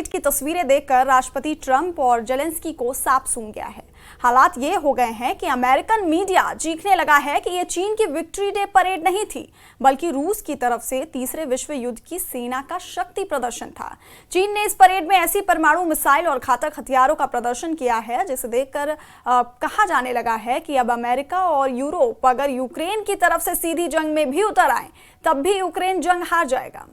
Parade की तस्वीरें देखकर राष्ट्रपति ट्रंप और जेलेंस्की को सांप सूंघ गया है। हालात ये हो गए हैं कि अमेरिकन मीडिया चीखने लगा है कि ये चीन की विक्ट्री डे परेड नहीं थी, बल्कि रूस की तरफ से तीसरे विश्व युद्ध की सेना का शक्ति प्रदर्शन था। चीन ने इस परेड में ऐसी परमाणु मिसाइल और घातक हथियारों का प्रदर्शन किया है जिसे देखकर कहा जाने लगा है कि अब अमेरिका और यूरोप अगर यूक्रेन की तरफ से सीधी जंग में भी उतर आए तब भी यूक्रेन जंग हार जाएगा।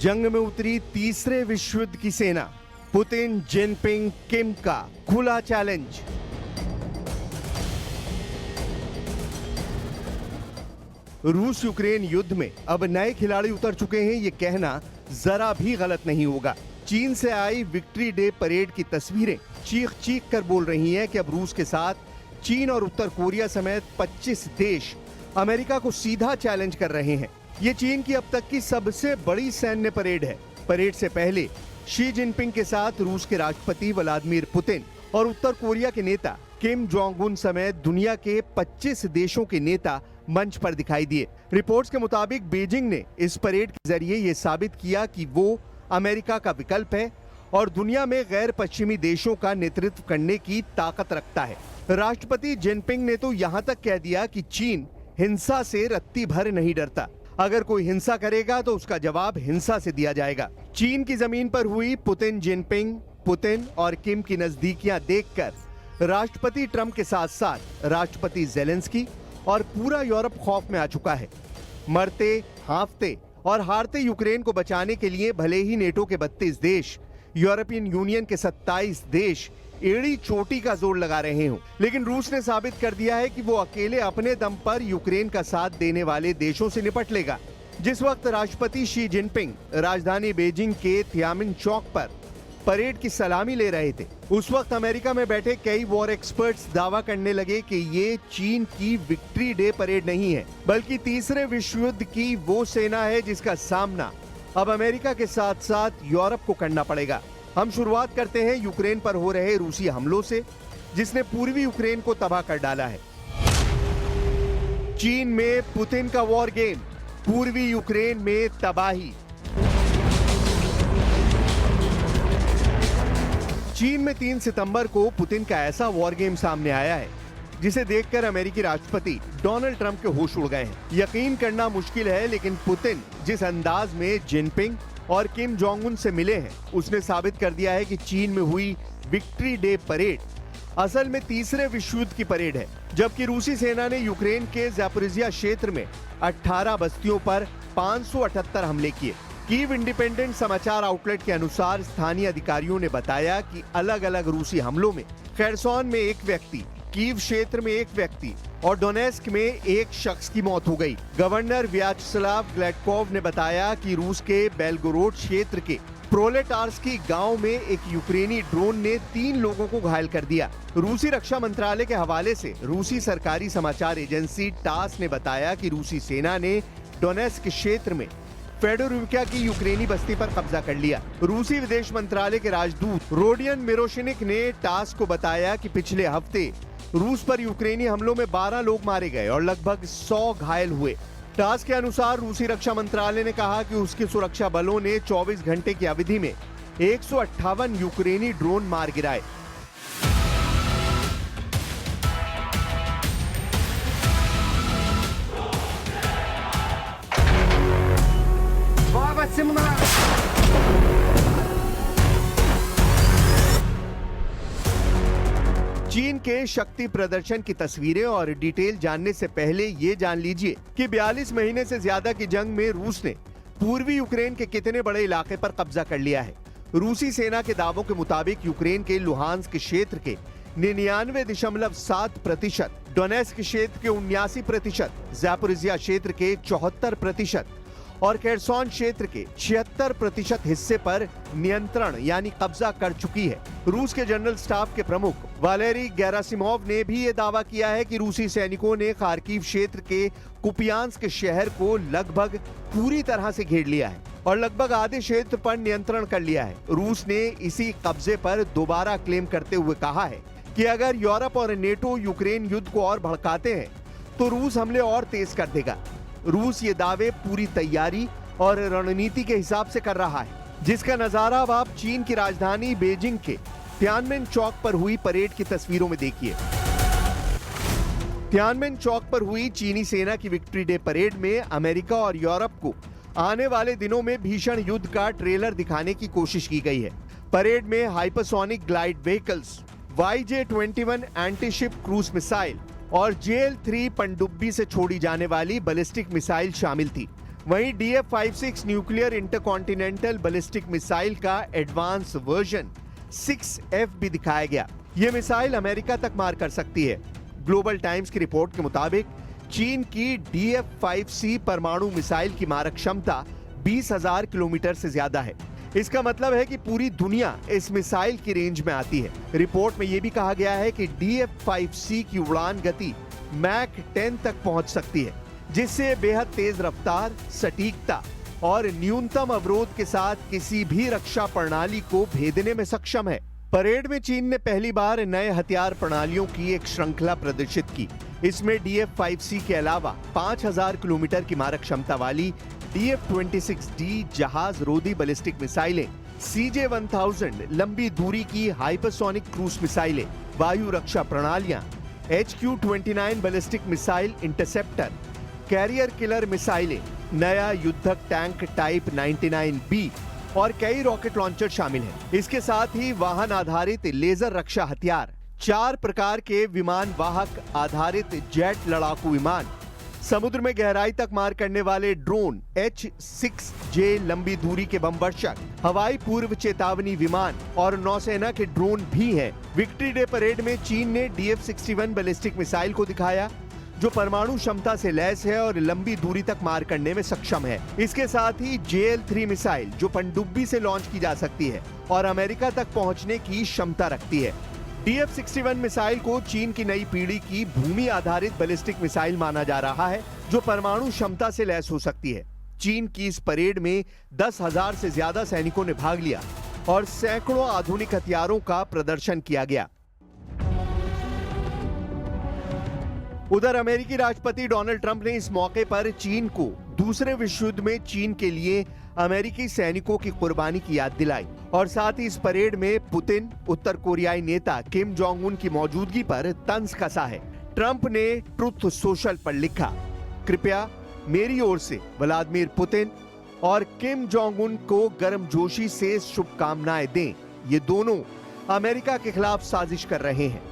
जंग में उतरी तीसरे विश्व युद्ध की सेना, पुतिन, जिनपिंग, किम का खुला चैलेंज। रूस यूक्रेन युद्ध में अब नए खिलाड़ी उतर चुके हैं, ये कहना जरा भी गलत नहीं होगा। चीन से आई विक्ट्री डे परेड की तस्वीरें चीख चीख कर बोल रही हैं कि अब रूस के साथ चीन और उत्तर कोरिया समेत 25 देश अमेरिका को सीधा चैलेंज कर रहे हैं। ये चीन की अब तक की सबसे बड़ी सैन्य परेड है। परेड से पहले शी जिनपिंग के साथ रूस के राष्ट्रपति व्लादिमीर पुतिन और उत्तर कोरिया के नेता किम जोंग उन समेत दुनिया के 25 देशों के नेता मंच पर दिखाई दिए। रिपोर्ट्स के मुताबिक बीजिंग ने इस परेड के जरिए ये साबित किया कि वो अमेरिका का विकल्प है और दुनिया में गैर पश्चिमी देशों का नेतृत्व करने की ताकत रखता है। राष्ट्रपति जिनपिंग ने तो यहाँ तक कह दिया कि चीन हिंसा से रत्ती भर नहीं डरता। अगर कोई हिंसा करेगा तो उसका जवाब हिंसा से दिया जाएगा। चीन की जमीन पर हुई पुतिन और किम की नजदीकियां देखकर राष्ट्रपति ट्रंप के साथ साथ राष्ट्रपति जेलेंस्की और पूरा यूरोप खौफ में आ चुका है। मरते, हांफते और हारते यूक्रेन को बचाने के लिए भले ही नेटो के 32 देश, यूरोपियन यूनियन के 27 देश एड़ी चोटी का जोर लगा रहे हों, लेकिन रूस ने साबित कर दिया है कि वो अकेले अपने दम पर यूक्रेन का साथ देने वाले देशों से निपट लेगा। जिस वक्त राष्ट्रपति शी जिनपिंग राजधानी बीजिंग के थियामिन चौक पर परेड की सलामी ले रहे थे, उस वक्त अमेरिका में बैठे कई वॉर एक्सपर्ट्स दावा करने लगे कि ये चीन की विक्ट्री डे परेड नहीं है, बल्कि तीसरे विश्व युद्ध की वो सेना है जिसका सामना अब अमेरिका के साथ साथ यूरोप को करना पड़ेगा। हम शुरुआत करते हैं यूक्रेन पर हो रहे रूसी हमलों से, जिसने पूर्वी यूक्रेन को तबाह कर डाला है। चीन में पुतिन का वॉर गेम, पूर्वी यूक्रेन में तबाही। चीन में 3 सितंबर को पुतिन का ऐसा वॉर गेम सामने आया है जिसे देखकर अमेरिकी राष्ट्रपति डोनाल्ड ट्रंप के होश उड़ गए हैं। यकीन करना मुश्किल है, लेकिन पुतिन जिस अंदाज में जिनपिंग और किम जोंग उन से मिले हैं, उसने साबित कर दिया है कि चीन में हुई विक्ट्री डे परेड असल में तीसरे विश्व युद्ध की परेड है। जबकि रूसी सेना ने यूक्रेन के ज़ैपोरिज़िया क्षेत्र में 18 बस्तियों पर 578 हमले किए। कीव इंडिपेंडेंट समाचार आउटलेट के अनुसार स्थानीय अधिकारियों ने बताया कि अलग अलग रूसी हमलों में खेरसोन में 1 व्यक्ति, कीव क्षेत्र में 1 व्यक्ति और डोनेस्क में 1 शख्स की मौत हो गई। गवर्नर व्याचस्लाव ग्लैडकोव ने बताया कि रूस के बेलगोरोड क्षेत्र के प्रोलेटार्स्की गांव में एक यूक्रेनी ड्रोन ने 3 लोगों को घायल कर दिया। रूसी रक्षा मंत्रालय के हवाले से रूसी सरकारी समाचार एजेंसी टास ने बताया कि रूसी सेना ने डोनेस्क क्षेत्र में फेडोरुविका की यूक्रेनी बस्ती पर कब्जा कर लिया। रूसी विदेश मंत्रालय के राजदूत रोडियन मिरोशिनिक ने टास को बताया कि पिछले हफ्ते रूस पर यूक्रेनी हमलों में 12 लोग मारे गए और लगभग 100 घायल हुए। टास के अनुसार रूसी रक्षा मंत्रालय ने कहा कि उसके सुरक्षा बलों ने 24 घंटे की अवधि में 158 यूक्रेनी ड्रोन मार गिराए। चीन के शक्ति प्रदर्शन की तस्वीरें और डिटेल जानने से पहले ये जान लीजिए कि 42 महीने से ज्यादा की जंग में रूस ने पूर्वी यूक्रेन के कितने बड़े इलाके पर कब्जा कर लिया है। रूसी सेना के दावों के मुताबिक यूक्रेन के लुहांस्क क्षेत्र के 99.7% डोनेस्क क्षेत्र के 79%, ज़ैपोरिज़िया क्षेत्र के 74% और केरसोन क्षेत्र के 76% हिस्से पर नियंत्रण यानी कब्जा कर चुकी है। रूस के जनरल स्टाफ के प्रमुख वालेरी गेरासिमोव ने भी ये दावा किया है कि रूसी सैनिकों ने खार्किव क्षेत्र के कुपियांस्क शहर को लगभग पूरी तरह से घेर लिया है और लगभग आधे क्षेत्र पर नियंत्रण कर लिया है। रूस ने इसी कब्जे पर दोबारा क्लेम करते हुए कहा है कि अगर यूरोप और नेटो यूक्रेन युद्ध को और भड़काते हैं तो रूस हमले और तेज कर देगा। रूस ये दावे पूरी तैयारी और रणनीति के हिसाब से कर रहा है, जिसका नजारा अब आप चीन की राजधानी बीजिंग के तियानमेन चौक पर हुई परेड की तस्वीरों में देखिए। तियानमेन चौक पर हुई चीनी सेना की विक्ट्री डे परेड में अमेरिका और यूरोप को आने वाले दिनों में भीषण युद्ध का ट्रेलर दिखाने की कोशिश की गई है। परेड में hypersonic glide vehicles, YJ-21 antiship cruise missile और JL-3 पनडुब्बी से छोड़ी जाने वाली बैलिस्टिक मिसाइल शामिल थी। वहीं DF-56 nuclear intercontinental ballistic missile का एडवांस वर्जन 6F भी दिखाया गया। यह मिसाइल अमेरिका तक मार कर सकती है। ग्लोबल टाइम्स की रिपोर्ट के मुताबिक चीन की DF-5C परमाणु मिसाइल की मारक क्षमता 20,000 किलोमीटर से ज्यादा है। इसका मतलब है कि पूरी दुनिया इस मिसाइल की रेंज में आती है। रिपोर्ट में यह भी कहा गया है कि DF-5C की उड़ान गति मैक 10 तक पहुंच सकती है, जिससे बेहद तेज रफ्तार, सटीकता और न्यूनतम अवरोध के साथ किसी भी रक्षा प्रणाली को भेदने में सक्षम है। परेड में चीन ने पहली बार नए हथियार प्रणालियों की एक श्रृंखला प्रदर्शित की। इसमें DF-5C के अलावा 5,000 किलोमीटर की मारक क्षमता वाली DF-26D जहाज रोधी बैलिस्टिक मिसाइलें, CJ-1000 लंबी दूरी की हाइपरसोनिक क्रूज मिसाइलें, वायु रक्षा प्रणालियां, HQ-29 ballistic missile interceptor, carrier killer मिसाइलें, नया युद्धक टैंक टाइप 99B और कई रॉकेट लॉन्चर शामिल हैं। इसके साथ ही वाहन आधारित लेजर रक्षा हथियार, 4 प्रकार के विमान वाहक आधारित जेट लड़ाकू विमान, समुद्र में गहराई तक मार करने वाले ड्रोन, H-6J लंबी दूरी के बम वर्षक, हवाई पूर्व चेतावनी विमान और नौसेना के ड्रोन भी हैं। विक्ट्री डे परेड में चीन ने DF-61 बैलिस्टिक मिसाइल को दिखाया, जो परमाणु क्षमता से लैस है और लंबी दूरी तक मार करने में सक्षम है। इसके साथ ही JL-3 मिसाइल, जो पनडुब्बी से लॉन्च की जा सकती है और अमेरिका तक पहुंचने की क्षमता रखती है। DF-61 मिसाइल को चीन की नई पीढ़ी की भूमि आधारित बैलिस्टिक मिसाइल माना जा रहा है, जो परमाणु क्षमता से लैस हो सकती है। चीन की इस परेड में 10,000 से ज्यादा सैनिकों ने भाग लिया और सैकड़ों आधुनिक हथियारों का प्रदर्शन किया गया। उधर अमेरिकी राष्ट्रपति डोनाल्ड ट्रंप ने इस मौके पर चीन को दूसरे विश्व युद्ध में चीन के लिए अमेरिकी सैनिकों की कुर्बानी की याद दिलाई और साथ ही इस परेड में पुतिन, उत्तर कोरियाई नेता किम जोंग उन की मौजूदगी पर तंज कसा है। ट्रंप ने ट्रुथ सोशल पर लिखा, कृपया मेरी ओर से व्लादिमीर पुतिन और किम जोंग उन को गर्मजोशी से शुभकामनाएं दें। ये दोनों अमेरिका के खिलाफ साजिश कर रहे हैं।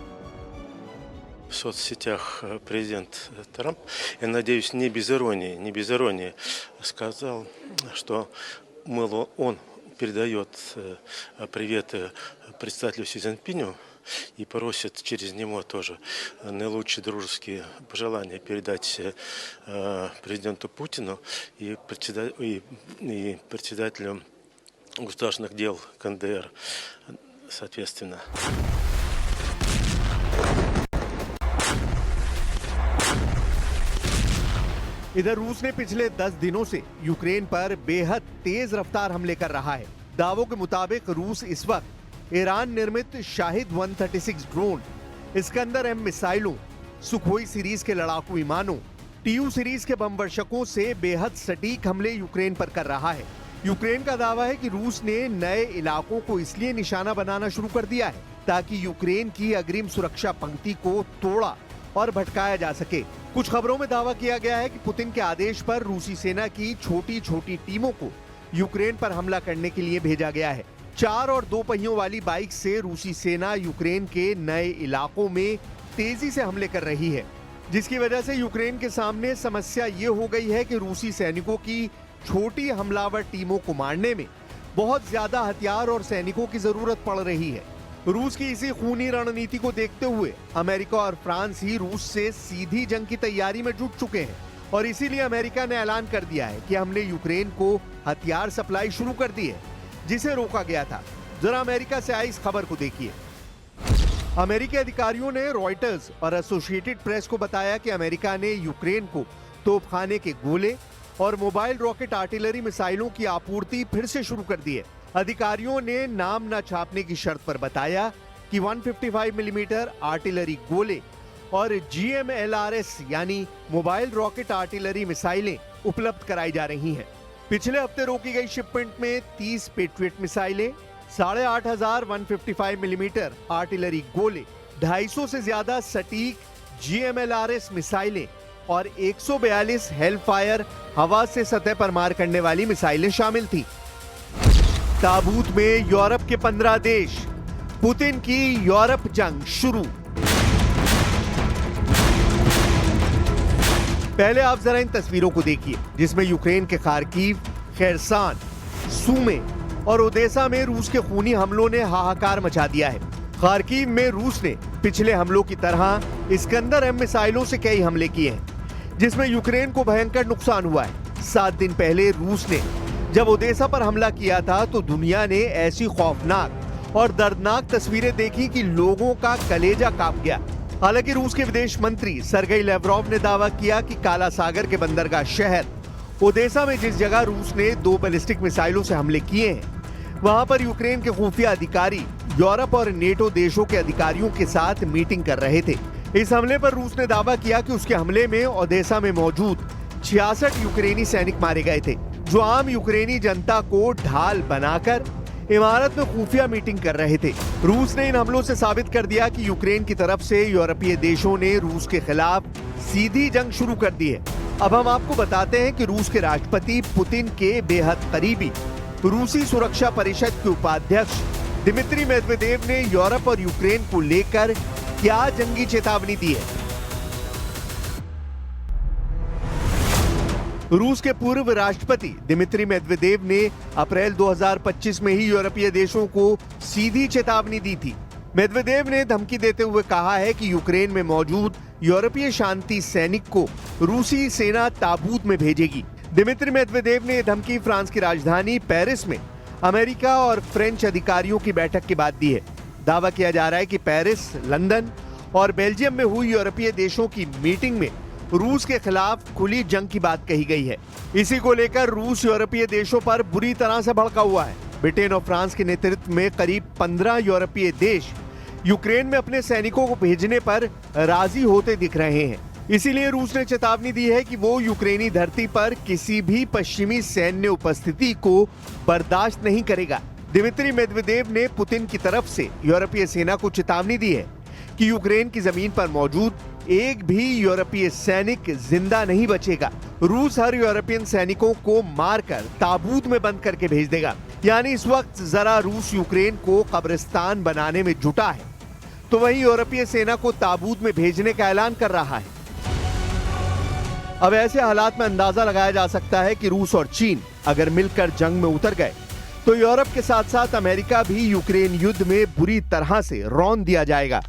В соцсетях президент Трамп, я надеюсь, не без иронии, сказал, что, мол, он передает приветы председателю Си Цзиньпиню и просит через него тоже наилучшие дружеские пожелания передать президенту Путину и председателю государственных дел КНДР, соответственно. इधर रूस ने पिछले 10 दिनों से यूक्रेन पर बेहद तेज रफ्तार हमले कर रहा है। दावों के मुताबिक रूस इस वक्त ईरान निर्मित शाहिद 136 ड्रोन, इस्कंदर M मिसाइलों, सुखोई सीरीज के लड़ाकू विमानों, TU सीरीज के बम वर्षकों से बेहद सटीक हमले यूक्रेन पर कर रहा है। यूक्रेन का दावा है कि रूस ने नए इलाकों को इसलिए निशाना बनाना शुरू कर दिया है ताकि यूक्रेन की अग्रिम सुरक्षा पंक्ति को तोड़ा और भटकाया जा सके। कुछ खबरों में दावा किया गया है कि पुतिन के आदेश पर रूसी सेना की छोटी छोटी टीमों को यूक्रेन पर हमला करने के लिए भेजा गया है। 4 और 2 पहियों वाली बाइक से रूसी सेना यूक्रेन के नए इलाकों में तेजी से हमले कर रही है, जिसकी वजह से यूक्रेन के सामने समस्या ये हो गई है कि रूसी सैनिकों की छोटी हमलावर टीमों को मारने में बहुत ज्यादा हथियार और सैनिकों की जरूरत पड़ रही है। रूस की इसी खूनी रणनीति को देखते हुए अमेरिका और फ्रांस ही रूस से सीधी जंग की तैयारी में जुट चुके हैं और इसीलिए अमेरिका ने ऐलान कर दिया है कि हमने यूक्रेन को हथियार सप्लाई शुरू कर दी है, जिसे रोका गया था। जरा अमेरिका से आई इस खबर को देखिए। अमेरिकी अधिकारियों ने रॉयटर्स और एसोसिएटेड प्रेस को बताया कि अमेरिका ने यूक्रेन को तोपखाने के गोले और मोबाइल रॉकेट आर्टिलरी मिसाइलों की आपूर्ति फिर से शुरू कर दी है। अधिकारियों ने नाम न छापने की शर्त पर बताया कि 155 मिलीमीटर आर्टिलरी गोले और GMLRS यानी मोबाइल रॉकेट आर्टिलरी मिसाइलें उपलब्ध कराई जा रही हैं। पिछले हफ्ते रोकी गई शिपमेंट में 30 पेट्रियट मिसाइलें, 8,500 155 मिलीमीटर आर्टिलरी गोले, 250 से ज्यादा सटीक GMLRS मिसाइलें और 142 हेलफायर हवा से सतह पर मार करने वाली मिसाइलें शामिल थी। ताबूत में यूरोप के 15 देश, पुतिन की यूरोप जंग शुरू। पहले आप जरा इन तस्वीरों को देखिए, जिसमें यूक्रेन के खार्किव, खेरसान, सूमे और ओदेसा में रूस के खूनी हमलों ने हाहाकार मचा दिया है। खार्किव में रूस ने पिछले हमलों की तरह इस्कंदर M मिसाइलों से कई हमले किए हैं, जिसमें यूक्रेन को भयंकर नुकसान हुआ है। 7 दिन पहले रूस ने जब ओदेसा पर हमला किया था तो दुनिया ने ऐसी खौफनाक और दर्दनाक तस्वीरें देखी कि लोगों का कलेजा कांप गया। हालांकि रूस के विदेश मंत्री सरगेई लेवरोव ने दावा किया कि काला सागर के बंदरगाह शहर ओदेसा में जिस जगह रूस ने 2 बैलिस्टिक मिसाइलों से हमले किए हैं, वहां पर यूक्रेन के खुफिया अधिकारी यूरोप और नेटो देशों के अधिकारियों के साथ मीटिंग कर रहे थे। इस हमले पर रूस ने दावा किया कि उसके हमले में ओदेसा में मौजूद 66 यूक्रेनी सैनिक मारे गए थे, जो आम यूक्रेनी जनता को ढाल बनाकर इमारत में खुफिया मीटिंग कर रहे थे। रूस ने इन हमलों से साबित कर दिया कि यूक्रेन की तरफ से यूरोपीय देशों ने रूस के खिलाफ सीधी जंग शुरू कर दी है। अब हम आपको बताते हैं कि रूस के राष्ट्रपति पुतिन के बेहद करीबी रूसी सुरक्षा परिषद के उपाध्यक्ष दिमित्री मेदवेदेव ने यूरोप और यूक्रेन को लेकर क्या जंगी चेतावनी दी है। रूस के पूर्व राष्ट्रपति दिमित्री मेदवेदेव ने अप्रैल 2025 में ही यूरोपीय देशों को सीधी चेतावनी दी थी। मेदवेदेव ने धमकी देते हुए कहा है कि यूक्रेन में मौजूद यूरोपीय शांति सैनिक को रूसी सेना ताबूत में भेजेगी। दिमित्री मेदवेदेव ने यह धमकी फ्रांस की राजधानी पेरिस में अमेरिका और फ्रेंच अधिकारियों की बैठक के बाद दी है। दावा किया जा रहा है कि पेरिस, लंदन और बेल्जियम में हुई यूरोपीय देशों की मीटिंग में रूस के खिलाफ खुली जंग की बात कही गई है। इसी को लेकर रूस यूरोपीय देशों पर बुरी तरह से भड़का हुआ है। ब्रिटेन और फ्रांस के नेतृत्व में करीब 15 यूरोपीय देश यूक्रेन में अपने सैनिकों को भेजने पर राजी होते दिख रहे हैं। इसीलिए रूस ने चेतावनी दी है कि वो यूक्रेनी धरती पर किसी भी पश्चिमी सैन्य उपस्थिति को बर्दाश्त नहीं करेगा। दिमित्री मेदवेदेव ने पुतिन की तरफ से यूरोपीय सेना को चेतावनी दी है कि यूक्रेन की जमीन पर मौजूद एक भी यूरोपीय सैनिक जिंदा नहीं बचेगा। रूस हर यूरोपियन सैनिकों को मारकर ताबूत में बंद करके भेज देगा। यानी इस वक्त जरा रूस यूक्रेन को कब्रिस्तान बनाने में जुटा है, तो वहीं यूरोपीय सेना को ताबूत में भेजने का ऐलान कर रहा है। अब ऐसे हालात में अंदाजा लगाया जा सकता है कि रूस और चीन अगर मिलकर जंग में उतर गए तो यूरोप के साथ साथ अमेरिका भी यूक्रेन युद्ध में बुरी तरह से रौंद दिया जाएगा।